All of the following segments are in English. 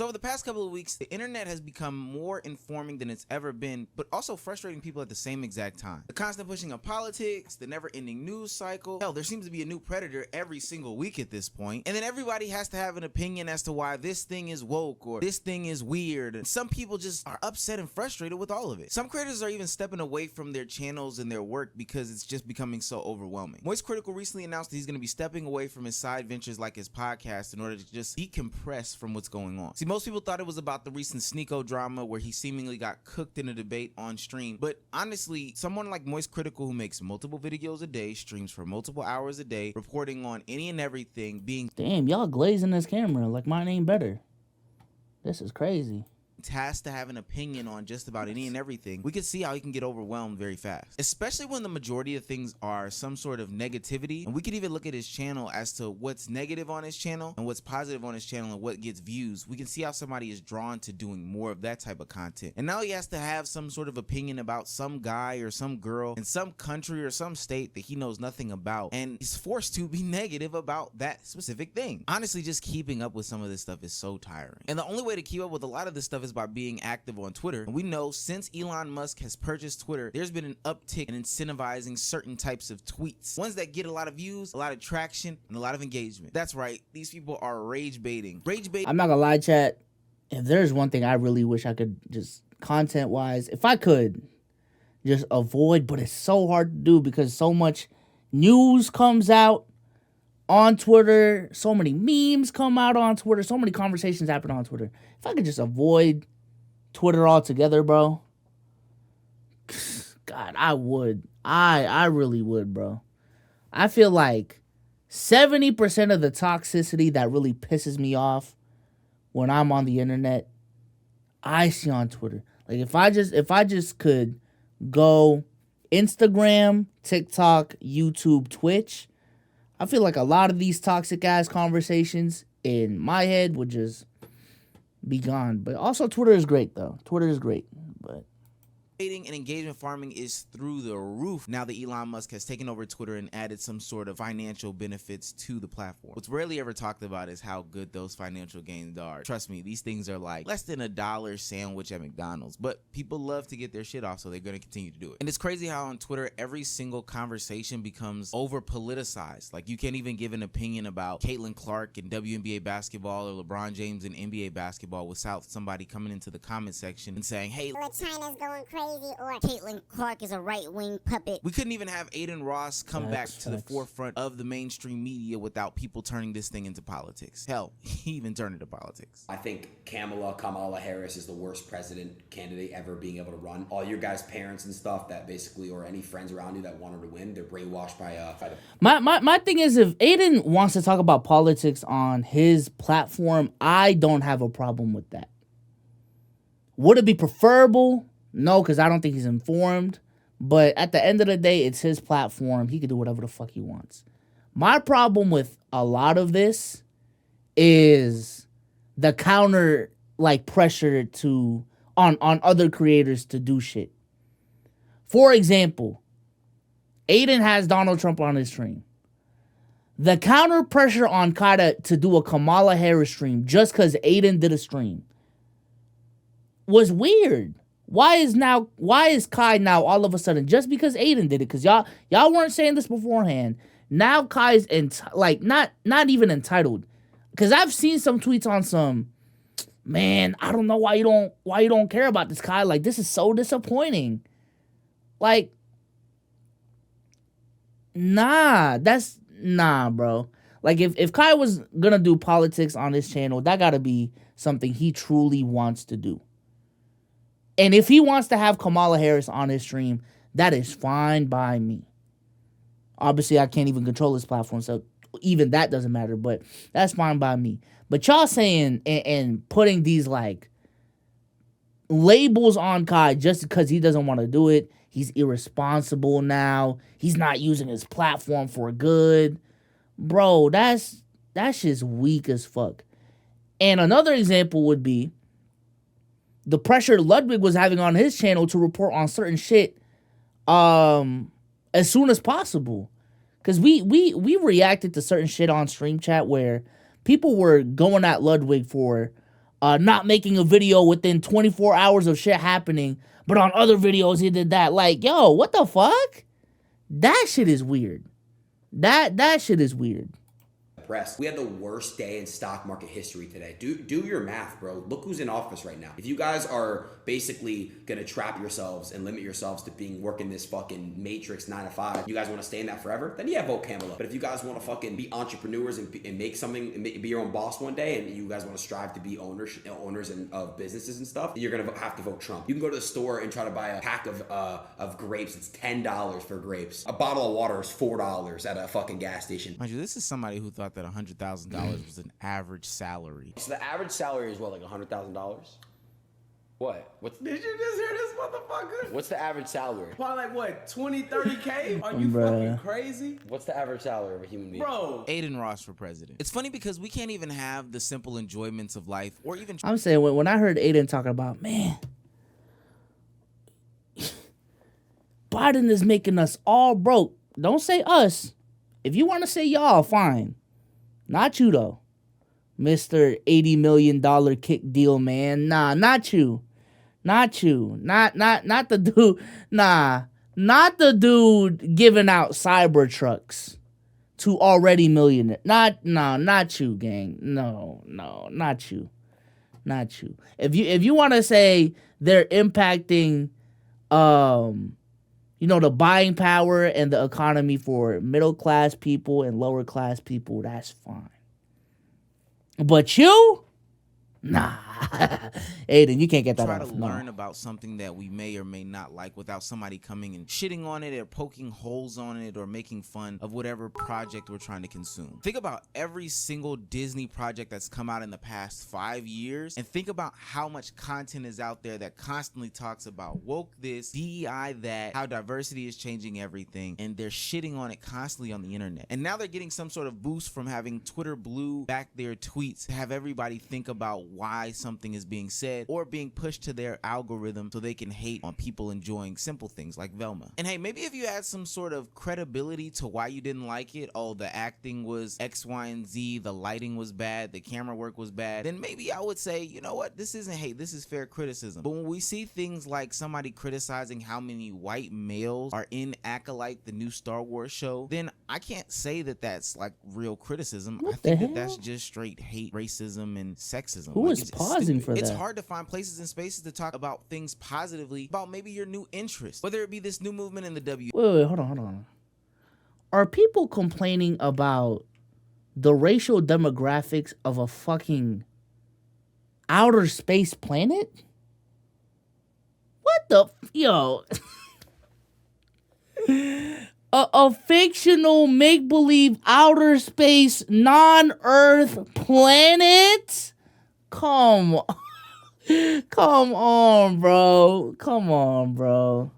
So over the past couple of weeks, the internet has become more informing than it's ever been, but also frustrating people at the same exact time. The constant pushing of politics, the never-ending news cycle. Hell, there seems to be a new predator every single week at this point. And then everybody has to have an opinion as to why this thing is woke or this thing is weird. And some people just are upset and frustrated with all of it. Some creators are even stepping away from their channels and their work because it's just becoming so overwhelming. Moist Critical recently announced that he's going to be stepping away from his side ventures like his podcast in order to just decompress from what's going on. See, most people thought it was about the recent Sneeko drama where he seemingly got cooked in a debate on stream, but honestly, someone like Moist Critical who makes multiple videos a day, streams for multiple hours a day, reporting on any and everything, being damn, y'all glazing this camera like mine ain't better. This is crazy. Tasked to have an opinion on just about any and everything, we can see how he can get overwhelmed very fast, especially when the majority of things are some sort of negativity. And we could even look at his channel as to what's negative on his channel and what's positive on his channel and what gets views. We can see how somebody is drawn to doing more of that type of content, and now he has to have some sort of opinion about some guy or some girl in some country or some state that he knows nothing about, and he's forced to be negative about that specific thing. Honestly, just keeping up with some of this stuff is so tiring, and the only way to keep up with a lot of this stuff is by being active on Twitter. And we know since Elon Musk has purchased Twitter, there's been an uptick in incentivizing certain types of tweets, ones that get a lot of views, a lot of traction, and a lot of engagement. That's right, these people are rage baiting. I'm not gonna lie, chat, if there's one thing I really wish I could just content wise, if I could just avoid, but it's so hard to do because so much news comes out on Twitter, so many memes come out on Twitter, so many conversations happen on Twitter. If I could just avoid Twitter altogether, bro, God, I would. I really would, bro. I feel like 70% of the toxicity that really pisses me off when I'm on the internet, I see on Twitter. Like if I just could go Instagram, TikTok, YouTube, Twitch, I feel like a lot of these toxic ass conversations in my head would just be gone. But also Twitter is great though. Twitter is great. But and engagement farming is through the roof now that Elon Musk has taken over Twitter and added some sort of financial benefits to the platform. What's rarely ever talked about is how good those financial gains are. Trust me, these things are like less than $1 sandwich at McDonald's, but people love to get their shit off, so they're going to continue to do it. And it's crazy how on Twitter every single conversation becomes over politicized. Like you can't even give an opinion about Caitlin Clark and WNBA basketball or LeBron James and NBA basketball without somebody coming into the comment section and saying, hey, China's going crazy, or Caitlin Clark is a right-wing puppet. We couldn't even have Aiden Ross come back to the forefront of the mainstream media without people turning this thing into politics. Hell, he even turned it to politics. I think Kamala Harris is the worst president candidate ever being able to run. All your guys' parents and stuff that basically, or any friends around you that want her to win, they're brainwashed by the... My thing is, if Aiden wants to talk about politics on his platform, I don't have a problem with that. Would it be preferable? No, because I don't think he's informed. But at the end of the day, it's his platform. He can do whatever the fuck he wants. My problem with a lot of this is the counter pressure on other creators to do shit. For example, Aiden has Donald Trump on his stream. The counter pressure on Kai to do a Kamala Harris stream just because Aiden did a stream was weird. Why is Kai now all of a sudden, just because Aiden did it, because y'all weren't saying this beforehand, now Kai's not even entitled. Because I've seen some tweets on some, man, I don't know why you don't care about this, Kai. Like, this is so disappointing. Like, nah, bro. Like, if Kai was gonna do politics on his channel, that gotta be something he truly wants to do. And if he wants to have Kamala Harris on his stream, that is fine by me. Obviously, I can't even control his platform, so even that doesn't matter, but that's fine by me. But y'all saying and putting these, labels on Kai just because he doesn't want to do it, he's irresponsible now, he's not using his platform for good. Bro, that's just weak as fuck. And another example would be the pressure Ludwig was having on his channel to report on certain shit as soon as possible. Because we reacted to certain shit on stream chat where people were going at Ludwig for not making a video within 24 hours of shit happening, but on other videos he did that. Like, yo, what the fuck? That shit is weird. That shit is weird. We had the worst day in stock market history today. Do your math, bro. Look who's in office right now. If you guys are basically gonna trap yourselves and limit yourselves to working this fucking matrix 9 to 5, you guys want to stay in that forever, then yeah, vote Kamala. But if you guys want to fucking be entrepreneurs and make something and be your own boss one day, and you guys want to strive to be owners of businesses and stuff, you're gonna have to vote Trump. You can go to the store and try to buy a pack of grapes. It's $10 for grapes. A bottle of water is $4 at a fucking gas station. Mind you, this is somebody who thought that $100,000 was an average salary. So the average salary is what, like $100,000? What? Did you just hear this motherfucker? What's the average salary? Probably like what, 20, 30K? Are you fucking crazy? What's the average salary of a human being? Bro. Aiden Ross for president. It's funny because we can't even have the simple enjoyments of life or even... I'm saying, when I heard Aiden talking about, man, Biden is making us all broke. Don't say us. If you want to say y'all, fine. Not you, though. Mr. $80 million kick deal, man. Nah, not you. Not you. Not the dude. Nah. Not the dude giving out cyber trucks to already millionaires. Not you, gang. No, not you. Not you. If you want to say they're impacting the buying power and the economy for middle class people and lower class people, that's fine. But you? Nah. Aiden, you can't get that try off. to learn about something that we may or may not like without somebody coming and shitting on it or poking holes on it or making fun of whatever project we're trying to consume. Think about every single Disney project that's come out in the past 5 years and think about how much content is out there that constantly talks about woke this, DEI that, how diversity is changing everything, and they're shitting on it constantly on the internet. And now they're getting some sort of boost from having Twitter Blue back their tweets to have everybody think about why something is being said or being pushed to their algorithm so they can hate on people enjoying simple things like Velma. And hey, maybe if you had some sort of credibility to why you didn't like it, oh, the acting was X, Y, and Z, the lighting was bad, the camera work was bad, then maybe I would say, you know what, this isn't hate, this is fair criticism. But when we see things like somebody criticizing how many white males are in Acolyte, the new Star Wars show, then I can't say that that's like real criticism. I think that that's just straight hate, racism, and sexism. Who is pausing for that? It's hard to find places and spaces to talk about things positively, about maybe your new interest, whether it be this new movement in the Wait, hold on. Are people complaining about the racial demographics of a fucking outer space planet? What the yo? a fictional make-believe outer space non-Earth planet? Come on, bro. Come on, bro.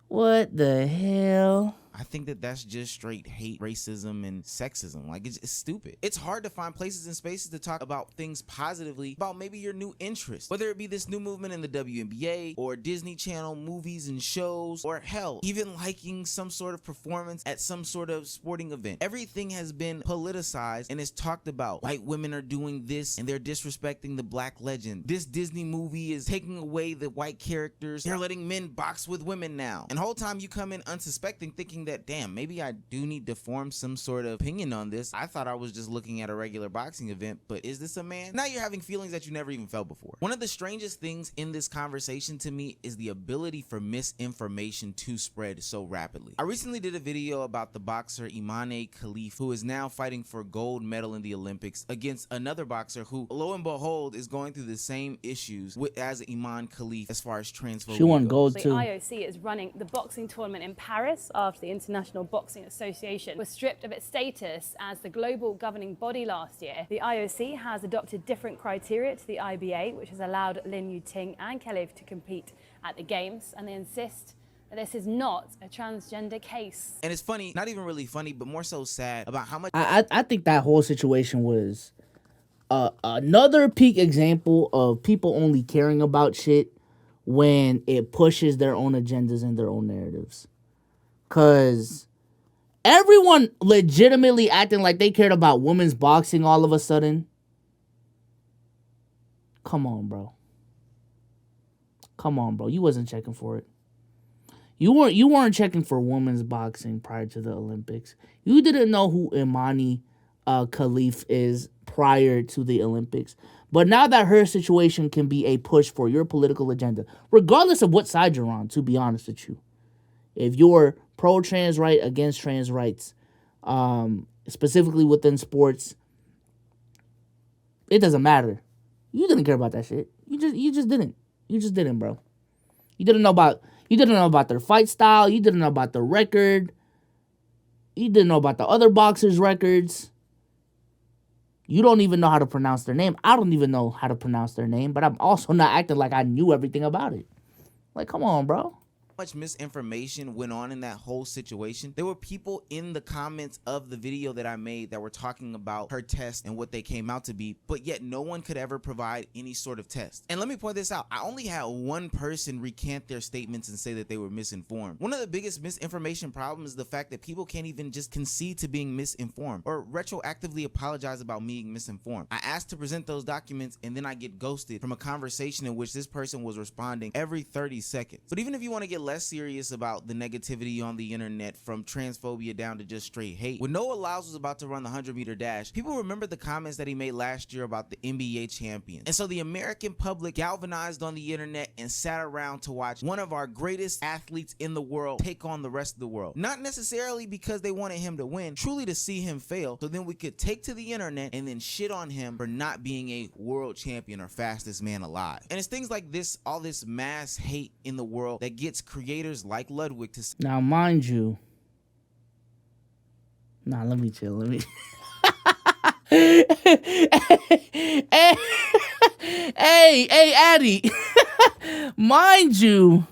What the hell? I think that that's just straight hate, racism, and sexism. Like, it's stupid. It's hard to find places and spaces to talk about things positively, about maybe your new interest, whether it be this new movement in the WNBA or Disney Channel movies and shows, or hell, even liking some sort of performance at some sort of sporting event. Everything has been politicized and it's talked about. White women are doing this and they're disrespecting the black legend. This Disney movie is taking away the white characters. They're letting men box with women now. And the whole time you come in unsuspecting, thinking that, damn, maybe I do need to form some sort of opinion on this. I thought I was just looking at a regular boxing event, but is this a man? Now you're having feelings that you never even felt before. One of the strangest things in this conversation to me is the ability for misinformation to spread so rapidly. I recently did a video about the boxer Imane Khalif, who is now fighting for a gold medal in the Olympics against another boxer who, lo and behold, is going through the same issues as Imane Khalif as far as transphobia. She won gold The too. IOC is running the boxing tournament in Paris after the International Boxing Association was stripped of its status as the global governing body last year. The IOC has adopted different criteria to the IBA, which has allowed Lin Yuting and Khalif to compete at the Games, and they insist that this is not a transgender case. And it's funny, not even really funny, but more so sad about how much... I think that whole situation was another peak example of people only caring about shit when it pushes their own agendas and their own narratives. Because everyone legitimately acting like they cared about women's boxing all of a sudden. Come on, bro. Come on, bro. You wasn't checking for it. You weren't checking for women's boxing prior to the Olympics. You didn't know who Imani Khalif is prior to the Olympics. But now that her situation can be a push for your political agenda, regardless of what side you're on, to be honest with you. If you're pro-trans right, against trans rights, specifically within sports, it doesn't matter. You didn't care about that shit. You just didn't. You just didn't, bro. You didn't know about their fight style. You didn't know about the record. You didn't know about the other boxers' records. You don't even know how to pronounce their name. I don't even know how to pronounce their name, but I'm also not acting like I knew everything about it. Like, come on, bro. Much misinformation went on in that whole situation. There were people in the comments of the video that I made that were talking about her test and what they came out to be, but yet no one could ever provide any sort of test. And let me point this out. I only had one person recant their statements and say that they were misinformed. One of the biggest misinformation problems is the fact that people can't even just concede to being misinformed or retroactively apologize about being misinformed. I asked to present those documents and then I get ghosted from a conversation in which this person was responding every 30 seconds. But even if you want to get less serious about the negativity on the internet, from transphobia down to just straight hate, when Noah Lyles was about to run the 100-meter dash, people remember the comments that he made last year about the NBA champions. And so the American public galvanized on the internet and sat around to watch one of our greatest athletes in the world take on the rest of the world. Not necessarily because they wanted him to win, truly to see him fail, so then we could take to the internet and then shit on him for not being a world champion or fastest man alive. And it's things like this, all this mass hate in the world, that gets creators like Ludwig to now, mind you. Nah, let me chill. Let me. hey, Addy. Mind you.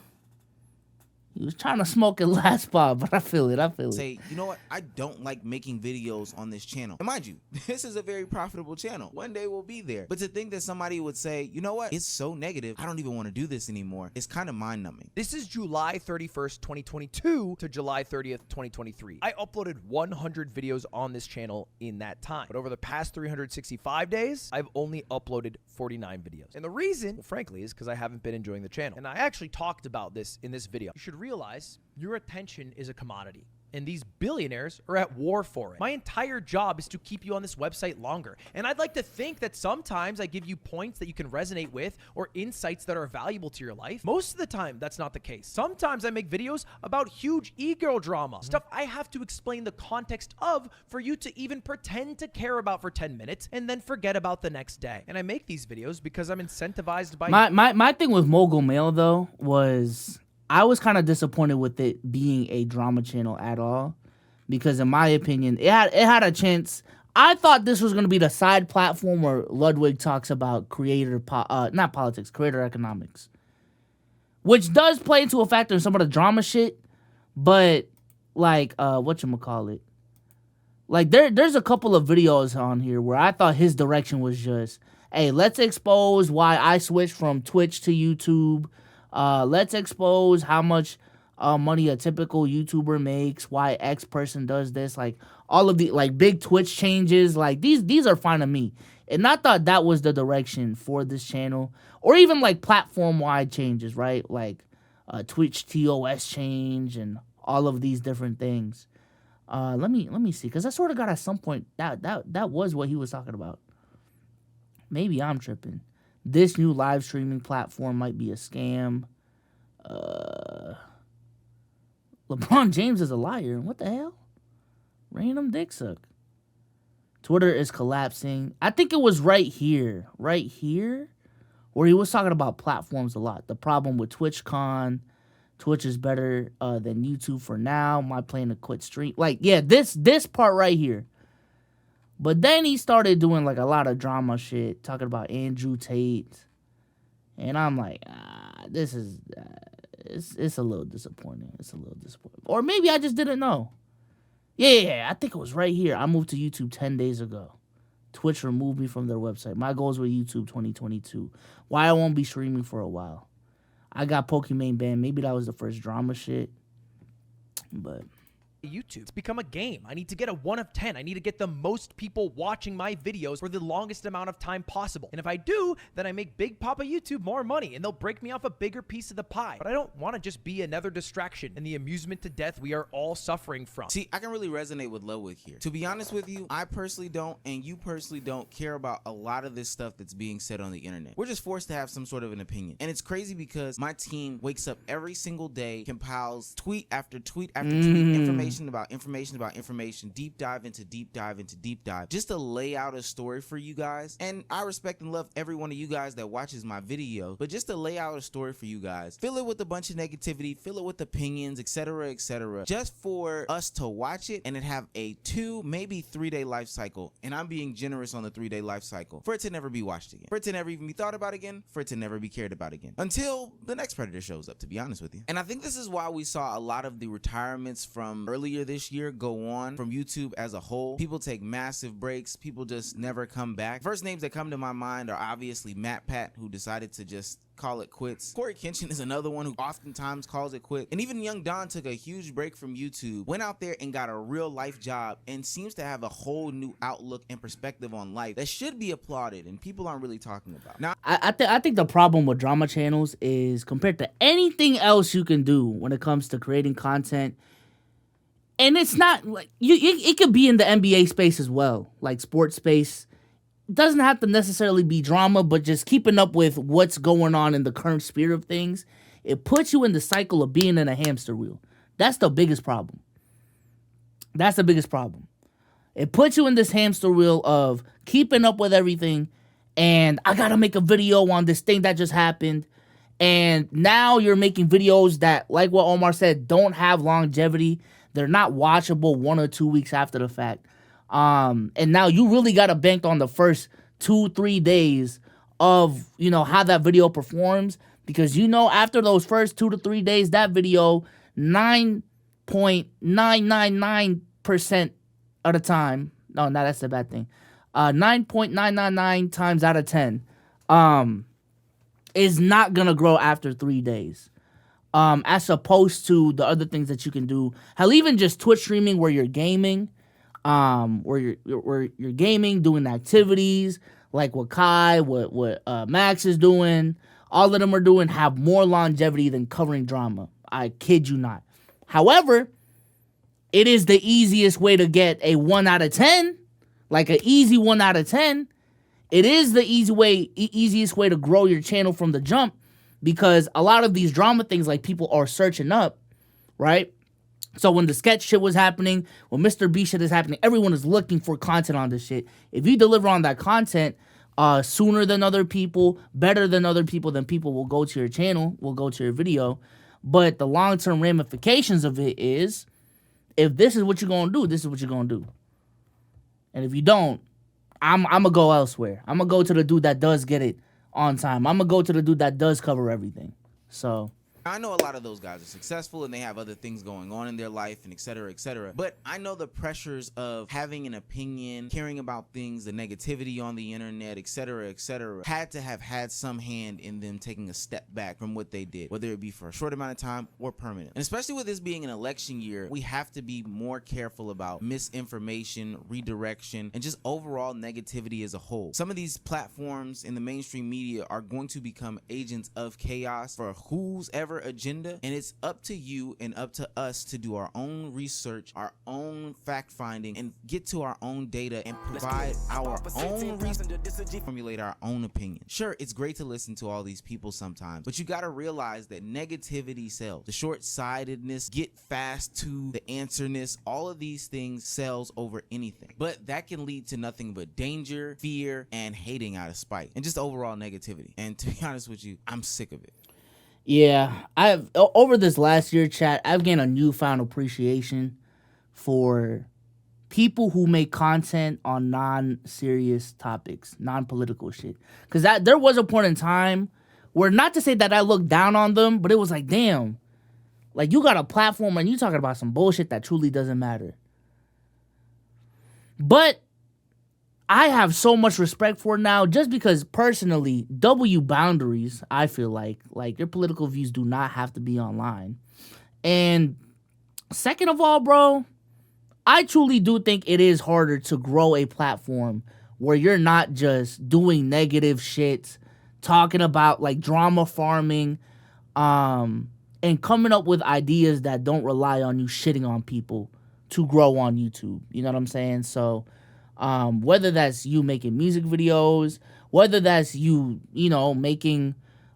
He was trying to smoke it last spot, but I feel it. Say, you know what? I don't like making videos on this channel. And mind you, this is a very profitable channel. One day we'll be there. But to think that somebody would say, you know what? It's so negative. I don't even want to do this anymore. It's kind of mind numbing. This is July 31st, 2022 to July 30th, 2023. I uploaded 100 videos on this channel in that time. But over the past 365 days, I've only uploaded 49 videos. And the reason, well, frankly, is because I haven't been enjoying the channel. And I actually talked about this in this video. You should realize your attention is a commodity, and these billionaires are at war for it. My entire job is to keep you on this website longer, and I'd like to think that sometimes I give you points that you can resonate with or insights that are valuable to your life. Most of the time, that's not the case. Sometimes I make videos about huge e-girl drama, stuff I have to explain the context of for you to even pretend to care about for 10 minutes and then forget about the next day. And I make these videos because I'm incentivized by my thing with Mogul Mail though was, I was kind of disappointed with it being a drama channel at all, because in my opinion, it had a chance. I thought this was going to be the side platform where Ludwig talks about creator economics, which does play into a factor in some of the drama shit. But like, whatchamacallit? Like there's a couple of videos on here where I thought his direction was just, hey, let's expose why I switched from Twitch to YouTube. Let's expose how much money a typical YouTuber makes, why X person does this, like all of the like big Twitch changes, like these are fine to me. And I thought that was the direction for this channel, or even like platform wide changes, right? Like Twitch TOS change and all of these different things. Let me see, because I sort of got at some point that was what he was talking about. Maybe I'm tripping. This new live streaming platform might be a scam. LeBron James is a liar. What the hell? Random dick suck. Twitter is collapsing. I think it was right here, where he was talking about platforms a lot. The problem with TwitchCon. Twitch is better than YouTube for now. My plan to quit stream. Like, yeah, this part right here. But then he started doing like a lot of drama shit, talking about Andrew Tate. And I'm like, this is, it's a little disappointing. Or maybe I just didn't know. Yeah, I think it was right here. I moved to YouTube 10 days ago. Twitch removed me from their website. My goals were YouTube 2022. Why I won't be streaming for a while. I got Pokemon banned. Maybe that was the first drama shit. But YouTube. It's become a game. I need to get a 1 of 10. I need to get the most people watching my videos for the longest amount of time possible. And if I do, then I make Big Papa YouTube more money and they'll break me off a bigger piece of the pie. But I don't want to just be another distraction and the amusement to death we are all suffering from. See, I can really resonate with Ludwig here. To be honest with you, I personally don't, and you personally don't care about a lot of this stuff that's being said on the internet. We're just forced to have some sort of an opinion. And it's crazy because my team wakes up every single day, compiles tweet after tweet after tweet, information about information, deep dive into deep dive into deep dive, just to lay out a story for you guys. And I respect and love every one of you guys that watches my video, but just to lay out a story for you guys, fill it with a bunch of negativity, fill it with opinions, etc., just for us to watch it and it have a 2, maybe 3 day life cycle. And I'm being generous on the 3 day life cycle, for it to never be watched again, for it to never even be thought about again, for it to never be cared about again, until the next predator shows up, to be honest with you. And I think this is why we saw a lot of the retirements from earlier this year go on from YouTube as a whole. People take massive breaks, people just never come back. First names that come to my mind are obviously Matt Pat, who decided to just call it quits. Corey Kenshin is another one who oftentimes calls it quit. And even Young Don took a huge break from YouTube, went out there and got a real life job, and seems to have a whole new outlook and perspective on life that should be applauded and people aren't really talking about. Now, I think the problem with drama channels is compared to anything else you can do when it comes to creating content, and it's not like it could be in the NBA space as well, like sports space. Doesn't have to necessarily be drama, but just keeping up with what's going on in the current spirit of things. It puts you in the cycle of being in a hamster wheel. That's the biggest problem. That's the biggest problem. It puts you in this hamster wheel of keeping up with everything, and I gotta make a video on this thing that just happened. And now you're making videos that, like what Omar said, don't have longevity. They're not watchable 1 or 2 weeks after the fact. And now you really got to bank on the first 2-3 days of, how that video performs, because after those first 2 to 3 days, that video 9.999% of the time, that's a bad thing, 9.999 times out of 10 is not gonna grow after 3 days, as opposed to the other things that you can do. Hell, even just Twitch streaming where you're gaming, where you're gaming, doing activities like what Kai, what Max is doing, all of them are doing, have more longevity than covering drama. I kid you not. However, it is the easiest way to get a 1 out of 10, like an easy 1 out of 10. It is the easiest way to grow your channel from the jump, because a lot of these drama things, like, people are searching up, right? So when the sketch shit was happening, when Mr. B shit is happening, everyone is looking for content on this shit. If you deliver on that content sooner than other people, better than other people, then people will go to your channel, will go to your video. But the long-term ramifications of it is, if this is what you're going to do, this is what you're going to do. And if you don't, I'm going to go elsewhere. I'm going to go to the dude that does get it on time. I'm going to go to the dude that does cover everything. So I know a lot of those guys are successful and they have other things going on in their life and et cetera, but I know the pressures of having an opinion, caring about things, the negativity on the internet, et cetera, had to have had some hand in them taking a step back from what they did, whether it be for a short amount of time or permanent. And especially with this being an election year, we have to be more careful about misinformation, redirection, and just overall negativity as a whole. Some of these platforms in the mainstream media are going to become agents of chaos for who's ever agenda, and it's up to you and up to us to do our own research, our own fact finding, and get to our own data and provide our own research, formulate our own opinion. Sure, it's great to listen to all these people sometimes, but you got to realize that negativity sells. The short-sightedness, get fast to the answerness, all of these things sells over anything, but that can lead to nothing but danger, fear, and hating out of spite, and just overall negativity. And to be honest with you, I'm sick of it. Yeah, over this last year, chat, I've gained a newfound appreciation for people who make content on non-serious topics, non-political shit. Because there was a point in time where, not to say that I looked down on them, but it was like, damn, like, you got a platform and you talking about some bullshit that truly doesn't matter. But I have so much respect for it now, just because personally, boundaries, I feel like your political views do not have to be online. And second of all, bro, I truly do think it is harder to grow a platform where you're not just doing negative shit, talking about like drama farming, and coming up with ideas that don't rely on you shitting on people to grow on YouTube. You know what I'm saying? So whether that's you making music videos, whether that's you making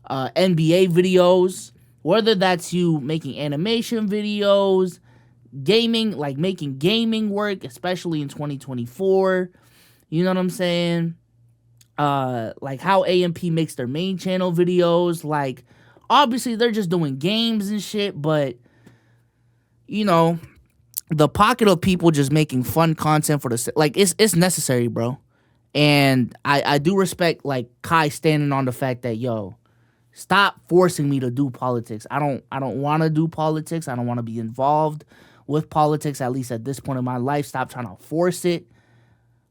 NBA videos, whether that's you making animation videos, gaming, like making gaming work, especially in 2024. You know what I'm saying? Like how AMP makes their main channel videos. Like, obviously they're just doing games and shit, but the pocket of people just making fun content for it's necessary, bro. And I do respect like Kai standing on the fact that stop forcing me to do politics. I don't want to do politics. I don't want to be involved with politics, at least at this point in my life. Stop trying to force it.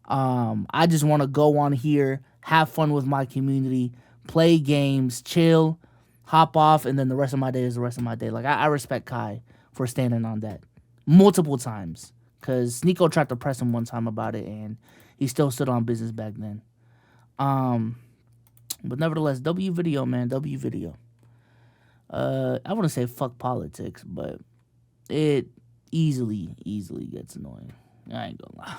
I just want to go on here, have fun with my community, play games, chill, hop off, and then the rest of my day is the rest of my day. Like, I respect Kai for standing on that multiple times, because Sneeko tried to press him one time about it, and he still stood on business back then. But nevertheless, W video, man, W video. I wouldn't say fuck politics, but it easily gets annoying. I ain't gonna lie.